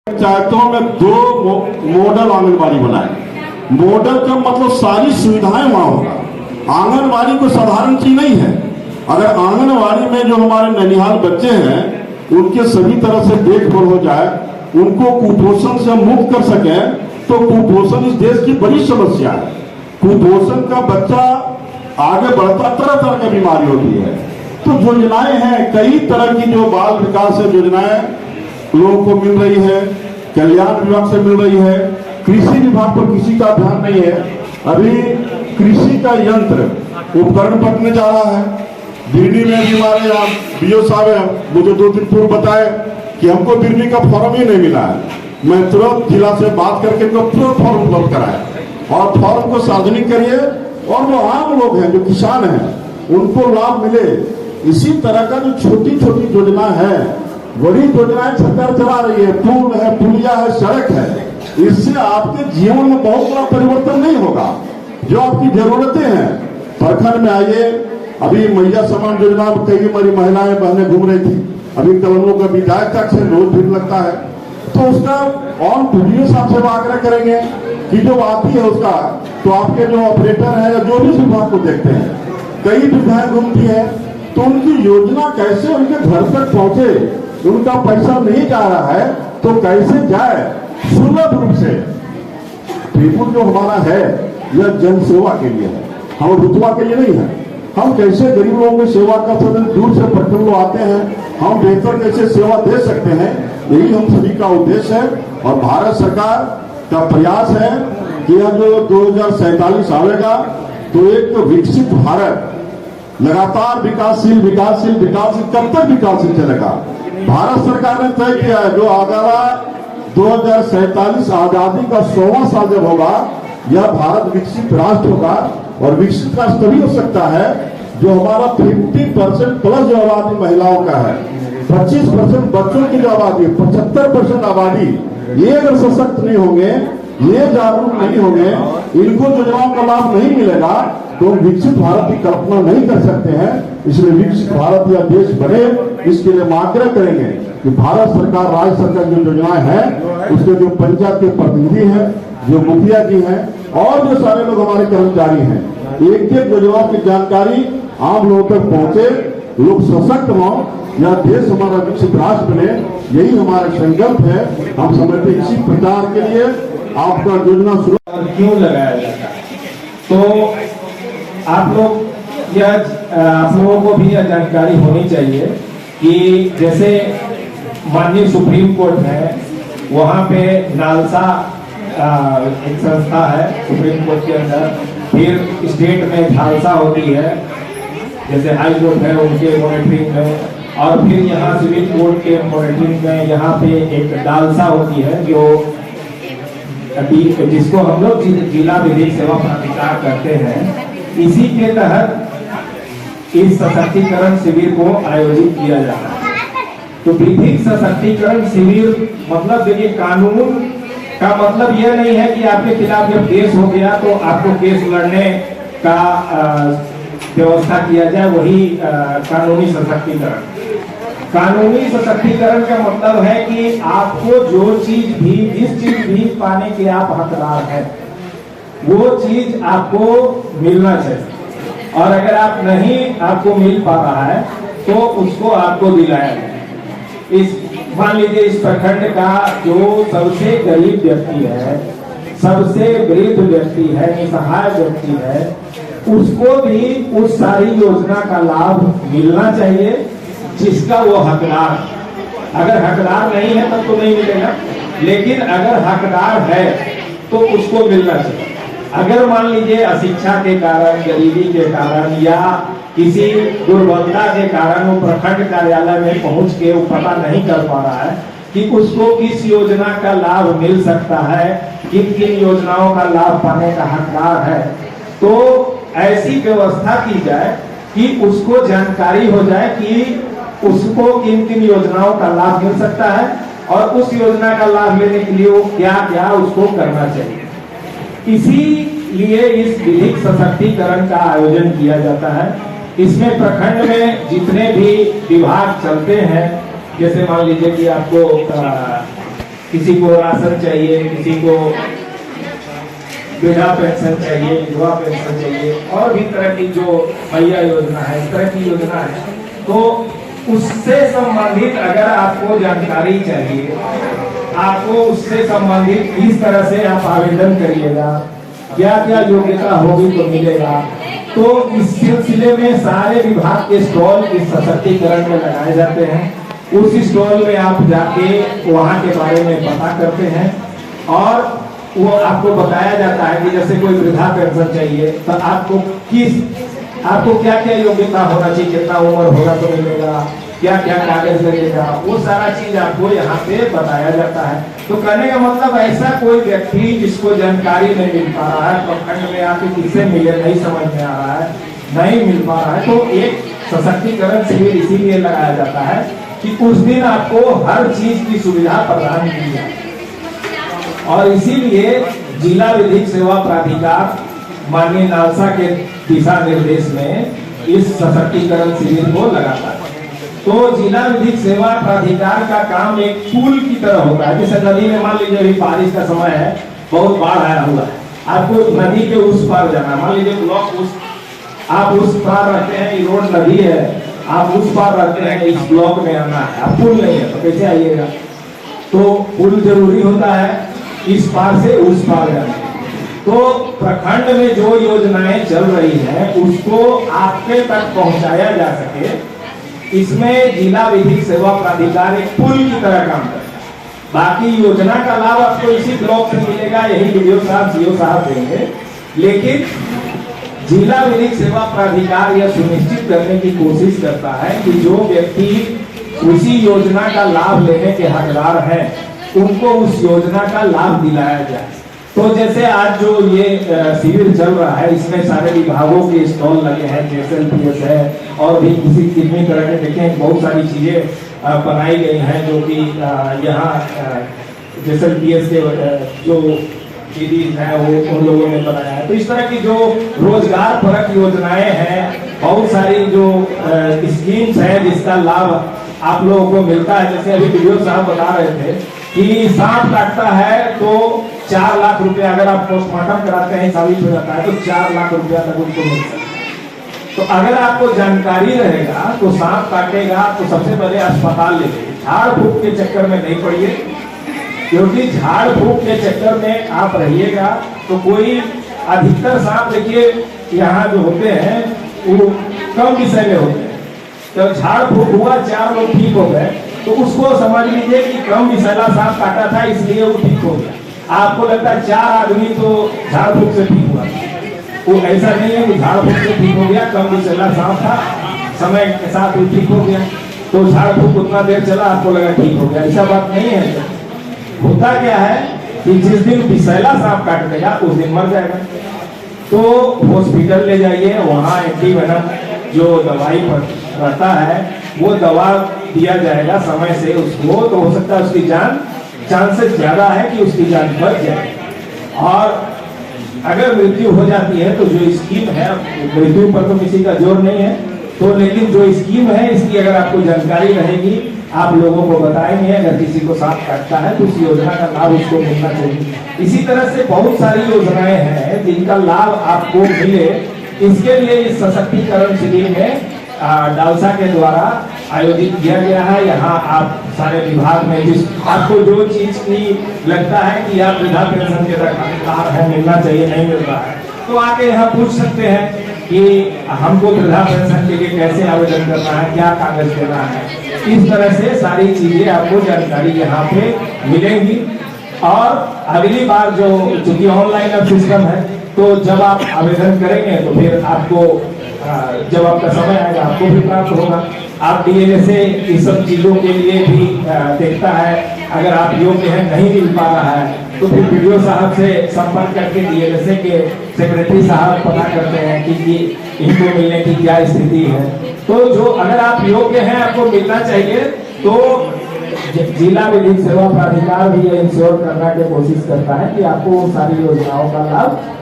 पंचायतों में 2 मॉडल आंगनबाड़ी बनाए। मॉडल का मतलब सारी सुविधाएं वहां होगा। आंगनबाड़ी कोई साधारण चीज नहीं है। अगर आंगनबाड़ी में जो हमारे ननिहाल बच्चे हैं उनके सभी तरह से देखभाल हो जाए, उनको कुपोषण से मुक्त कर सके, तो कुपोषण इस देश की बड़ी समस्या है। कुपोषण का बच्चा आगे बढ़ता तरह तरह की बीमारी होती है। तो योजनाएं हैं, कई तरह की जो बाल विकास योजनाएं लोगों को मिल रही है, कल्याण विभाग से मिल रही है। कृषि विभाग पर किसी का ध्यान नहीं है। अभी कृषि का यंत्र उपकरण बटने जा रहा है। बिरनी में भी हमारे यहाँ बीओ साहब है, मुझे 2 दिन पूर्व बताए कि हमको बिरनी का फॉर्म ही नहीं मिला है। मैं तुरंत जिला से बात करके उनको पूरा फॉर्म उपलब्ध कराया और फॉर्म को सार्वजनिक करिए और जो आम लोग हैं, जो किसान हैं, उनको लाभ मिले। इसी तरह का जो छोटी छोटी योजना है, बड़ी योजनाएं सरकार चला रही है, पुल है, पुलिया है, सड़क है। इससे आपके जीवन में बहुत बड़ा परिवर्तन नहीं होगा। जो आपकी जरूरतें हैं, प्रखंड में आइए। अभी मैया समान योजना में कई हमारी महिलाएं बहनें घूम रही थी। अभी कल हम लोग का विधायक तक से रोज भीड़ लगता है, तो उसका ऑन वीडियो साहब से आग्रह करेंगे कि जो आती है उसका, तो आपके जो ऑपरेटर है या जो भी विभाग को देखते हैं, कई विधायक घूमती है, तो उनकी योजना कैसे उनके घर तक पहुंचे। उनका पैसा नहीं जा रहा है तो कैसे जाए सुलभ रूप से। ट्रिब्यून जो हमारा है यह जन सेवा के लिए है, हम रुतबा के लिए नहीं है। हम कैसे गरीब लोगों की सेवा कर सकते हैं, दूर से प्रखंड लोग आते हैं, हम बेहतर कैसे सेवा दे सकते हैं, यही हम सभी का उद्देश्य है। और भारत सरकार का प्रयास है कि यह जो 2047 आएगा तो एक विकसित भारत, लगातार विकासशील विकासशील विकासशील, कब तक विकासशील चलेगा। भारत सरकार ने तय किया है जो आगामी 2047 आजादी का 100वां साल जब होगा, यह भारत विकसित राष्ट्र होगा। और विकसित राष्ट्र तभी हो सकता है जो हमारा 50% प्लस जो आबादी महिलाओं का है, 25% बच्चों की जो आबादी है, 75% आबादी, ये अगर सशक्त नहीं होंगे, ये जागरूक नहीं होंगे, इनको योजनाओं का लाभ नहीं मिलेगा, तो विकसित भारत की कल्पना नहीं कर सकते हैं। इसलिए विकसित भारत या देश बने, इसके लिए हम आग्रह करेंगे कि भारत सरकार, राज्य सरकार जो योजनाएं हैं, उसके जो पंचायत के प्रतिनिधि हैं, जो मुखिया जी हैं और जो सारे लोग हमारे कर्मचारी हैं, एक एक योजनाओं की जानकारी आम लोगों तक पहुंचे, लोग सशक्त हों, या देश हमारा विकसित राष्ट्र बने, यही हमारा संकल्प है। हम समझते इसी प्रचार के लिए आपका योजना शुरू क्यों लगाया जाता है। तो आप लोगों को भी यह जानकारी होनी चाहिए कि जैसे माननीय सुप्रीम कोर्ट है, वहां पे नालसा एक संस्था है सुप्रीम कोर्ट के अंदर, फिर स्टेट में झालसा होती है, जैसे हाई कोर्ट है उनके मॉनिटरिंग में, और फिर यहाँ सिविल कोर्ट के मॉनिटरिंग में यहाँ पे एक डालसा होती है जो जिसको हम लोग जिला विधिक सेवा प्राधिकार करते हैं। इसी के तहत इस सशक्तिकरण शिविर को आयोजित किया जाता है। तो विधिक सशक्तिकरण शिविर मतलब देखिए, कानून का मतलब यह नहीं है कि आपके खिलाफ जब केस हो गया तो आपको केस लड़ने का व्यवस्था किया जाए, वही कानूनी सशक्तिकरण। कानूनी सशक्तिकरण का मतलब है कि आपको जो चीज भी, जिस चीज भी पाने के आप हकदार हैं, वो चीज आपको मिलना चाहिए। और अगर आप नहीं, आपको मिल पा रहा है तो उसको आपको दिलाया जाए। मान लीजिए इस प्रखंड का जो सबसे गरीब व्यक्ति है, सबसे वृद्ध व्यक्ति है, निसहाय व्यक्ति है, उसको भी उस सारी योजना का लाभ मिलना चाहिए जिसका वो हकदार। अगर हकदार नहीं है तब तो नहीं मिलेगा, लेकिन अगर हकदार है तो उसको मिलना चाहिए। अगर मान लीजिए अशिक्षा के कारण, गरीबी के कारण या किसी दुर्बलता के कारण वो प्रखंड कार्यालय में पहुंच के वो पता नहीं कर पा रहा है कि उसको किस योजना का लाभ मिल सकता है, किन किन योजनाओं का लाभ पाने का हकदार है, तो ऐसी व्यवस्था की जाए कि उसको जानकारी हो जाए कि उसको किन किन योजनाओं का लाभ मिल सकता है और उस योजना का लाभ लेने के लिए वो क्या क्या उसको करना चाहिए। इसीलिए इस विधिक सशक्तिकरण का आयोजन किया जाता है। इसमें प्रखंड में जितने भी विभाग चलते हैं, जैसे मान लीजिए कि आपको किसी को राशन चाहिए, किसी को वृद्धा पेंशन चाहिए, विधवा पेंशन चाहिए, और भी तरह की जो मैया योजना है, इस तरह की योजना है, तो उससे संबंधित अगर आपको जानकारी चाहिए, आपको उससे संबंधित इस तरह से आप आवेदन करिएगा, क्या क्या योग्यता होगी तो मिलेगा। तो इस सिलसिले में सारे विभाग के स्टॉल इस सशक्तिकरण में लगाए जाते हैं। उस स्टॉल में आप जाके वहाँ के बारे में पता करते हैं और वो आपको बताया जाता है कि जैसे कोई वृद्धा पेंशन चाहिए तो आपको क्या क्या योग्यता होना चाहिए, कितना उम्र होगा तो मिलेगा, क्या क्या कागज लगेगा, वो सारा चीज आपको यहाँ पे बताया जाता है। तो कहने का मतलब ऐसा कोई व्यक्ति जिसको जानकारी नहीं मिल पा रहा है, प्रखंड में आके किससे मिले नहीं समझ में आ रहा है, नहीं मिल पा रहा है, तो एक सशक्तिकरण शिविर इसीलिए लगाया जाता है कि उस दिन आपको हर चीज की सुविधा प्रदान की जाए। और इसीलिए जिला विधिक सेवा प्राधिकार माननीय नालसा के दिशा निर्देश में इस सशक्तिकरण शिविर को लगाता है। तो जिला विधिक सेवा प्राधिकार का काम एक पुल की तरह होता है। जैसे नदी में मान लीजिए अभी बारिश का समय है, बहुत बाढ़ आया हुआ है, आपको नदी के उस पार जाना, मान लीजिए ब्लॉक आप उस पार रहते हैं, ये रोड नदी है, आप उस पार रहते हैं, इस ब्लॉक में आना है, आप पुल नहीं है तो कैसे आइएगा। तो पुल जरूरी होता है इस पार से उस पार जाना। तो प्रखंड में जो योजनाएं चल रही हैं उसको आपके तक पहुंचाया जा सके, इसमें जिला विधिक सेवा प्राधिकार एक पुल की तरह काम करता है। बाकी योजना का लाभ आपको इसी ब्लॉक से मिलेगा, यही वीडियो साहब सीओ साहब देंगे, लेकिन जिला विधिक सेवा प्राधिकार यह सुनिश्चित करने की कोशिश करता है कि जो व्यक्ति उसी योजना का लाभ लेने के हकदार हैं उनको उस योजना का लाभ दिलाया जाए। तो जैसे आज जो ये शिविर चल रहा है, इसमें सारे विभागों के स्टॉल लगे हैं, JSLPS है और भी कितनी तरह के देखें बहुत सारी चीजें बनाई गई हैं जो कि यहाँ JSLPS के जो दीदी हैं वो उन लोगों ने बनाया है। तो इस तरह की जो रोजगार परक योजनाएं हैं, बहुत सारी जो स्कीम्स हैं जिसका लाभ आप लोगों को मिलता है। जैसे अभी वीडियो साहब बता रहे थे कि सांप काटता है तो 4 लाख रुपया अगर आप पोस्टमार्टम कराते हैं साबित हो जाता है तो 4 लाख रुपया तक उनको मिल सकता है। तो अगर आपको जानकारी रहेगा तो सांप काटेगा तो सबसे पहले अस्पताल ले जाइए, झाड़ फूक के चक्कर में नहीं पड़िए, क्योंकि झाड़ फूक के चक्कर में आप रहिएगा तो कोई अधिकतर सांप देखिए यहाँ जो होते हैं वो कम विषय में होते हैं। तो झाड़ फूक हुआ, 4 लोग ठीक हो गए तो उसको समझ लीजिए कि कम विषैला सांप काटा था इसलिए वो ठीक हो गया। आपको लगता है 4 आदमी तो झाड़ फूक से ठीक हुआ, वो ऐसा नहीं है कि झाड़ फूक से ठीक हो गया, कम विषैला सांप था, समय के साथ वो ठीक हो गया तो झाड़ फूक उतना देर चला आपको लगा ठीक हो गया, ऐसा बात नहीं है। होता क्या है कि जिस दिन विषैला सांप काट देगा उस दिन मर जाएगा। तो हॉस्पिटल ले जाइए, वहाँ एंटीवेनम जो दवाई पर रहता है वो दवा दिया जाएगा समय से उसको, तो हो सकता है उसकी जान, चांसेस ज्यादा है कि उसकी जान बच जाए। और अगर मृत्यु हो जाती है तो जो स्कीम है, मृत्यु पर तो किसी का जोर नहीं है, तो लेकिन जो स्कीम है इसकी अगर आपको जानकारी रहेगी आप लोगों को बताएंगे। अगर किसी को सांप काटता है तो उस योजना का लाभ उसको मिलना चाहिए। इसी तरह से बहुत सारी योजनाएं हैं जिनका लाभ आपको मिले, इसके लिए इस सशक्तिकरण शिविर में डालसा के द्वारा आयोजित किया गया है। यहाँ आप सारे विभाग में जिस आपको जो चीज की लगता है कि आप वृद्धा पेंशन के अधिकार है, मिलना चाहिए, नहीं मिल रहा है, तो आके यहाँ पूछ सकते हैं कि हमको वृद्धा पेंशन के लिए कैसे आवेदन करना है, क्या कागज देना है। इस तरह से सारी चीजें आपको जानकारी यहाँ पे मिलेंगी। और अगली बार जो चूंकि ऑनलाइन अब सिस्टम है तो जब आप आवेदन करेंगे तो फिर आपको जब आपका समय आएगा आपको भी प्राप्त होगा। आप डीएलए से इस सब चीजों के लिए भी देखता है, अगर आप योग्य हैं नहीं मिल पा रहा है तो फिर वीडियो साहब से संपर्क करके डीएलए के सेक्रेटरी साहब पता करते हैं कि इनको मिलने की क्या स्थिति है। तो जो अगर आप योग्य हैं आपको मिलना चाहिए तो जिला विधिक सेवा प्राधिकार भी ये इंश्योर करने की कोशिश करता है कि आपको सारी योजनाओं का लाभ